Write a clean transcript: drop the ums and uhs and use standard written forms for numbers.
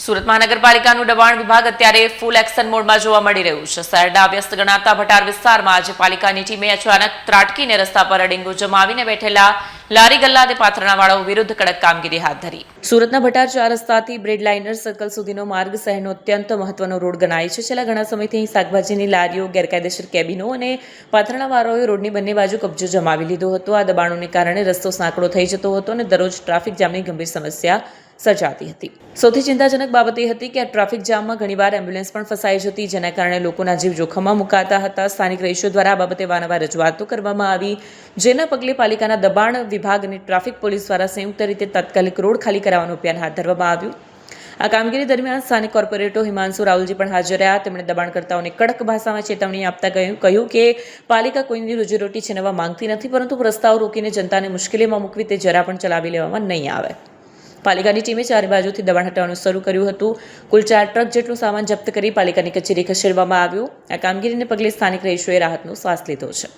સુરત મહાનગરપાલિકાનું દબાણ વિભાગ અત્યારે ફૂલ એક્શન મોડમાં જોવા મળી રહ્યું છે. શહેરના વ્યસ્ત ગણાતા ભટાર વિસ્તારમાં આજે પાલિકાની ટીમે અચાનક ત્રાટકીને રસ્તા પર અડીંગો જમાવીને બેઠેલા લારી ગલ્લા અને પાથરણાવાળાઓ વિરુદ્ધ કડક કામગીરી હાથ ધરી. સુરતના ભટાર 4 રસ્તાથી બ્રેડ લાઇનર સર્કલ સુધીનો માર્ગ શહેરનો અત્યંત મહત્વનો રોડ ગણાય છે. છેલ્લા ઘણા સમયથી અહીં શાકભાજીની લારીઓ, ગેરકાયદેસર કેબિનો અને પાથરણાવાળાઓએ રોડની બંને બાજુ કબજો જમાવી લીધો હતો. આ દબાણોને કારણે રસ્તો સાંકડો થઈ જતો હતો અને દરરોજ ટ્રાફિક જામની ગંભીર સમસ્યા સર્જાતી હતી. સૌથી ચિંતાજનક બાબત એ હતી કે આ ટ્રાફિક જામમાં ઘણીવાર એમ્બ્યુલન્સ પણ ફસાઈ જતી, જેના કારણે લોકોના જીવ જોખમમાં મુકાતા હતા. સ્થાનિક રહીશો દ્વારા આ બાબતે વારંવાર રજૂઆતો કરવામાં આવી, જેના પગલે પાલિકાના દબાણ વિભાગ અને ટ્રાફિક પોલીસ દ્વારા સંયુક્ત રીતે તાત્કાલિક રોડ ખાલી કરાવવાનું અભિયાન હાથ ધરવામાં આવ્યું. આ કામગીરી દરમિયાન સ્થાનિક કોર્પોરેટર હિમાંશુ રાહુલજી પણ હાજર રહ્યા. તેમણે દબાણકર્તાઓને કડક ભાષામાં ચેતવણી આપતા કહ્યું કે પાલિકા કોઈની રોજીરોટી છીનવવા માંગતી નથી, પરંતુ રસ્તાઓ રોકીને જનતાને મુશ્કેલીમાં મૂકવી તે જરા પણ ચલાવી લેવામાં નહીં આવે. પાલિકાની ટીમે ચારે બાજુથી દબાણ હટાવવાનું શરૂ કર્યું હતું. કુલ 4 ટ્રક જેટલો સામાન જપ્ત કરી પાલિકાની કચેરી ખસેડવામાં આવ્યો. આ કામગીરીને પગલે સ્થાનિક રહીશોએ રાહતનો શ્વાસ લીધો છે.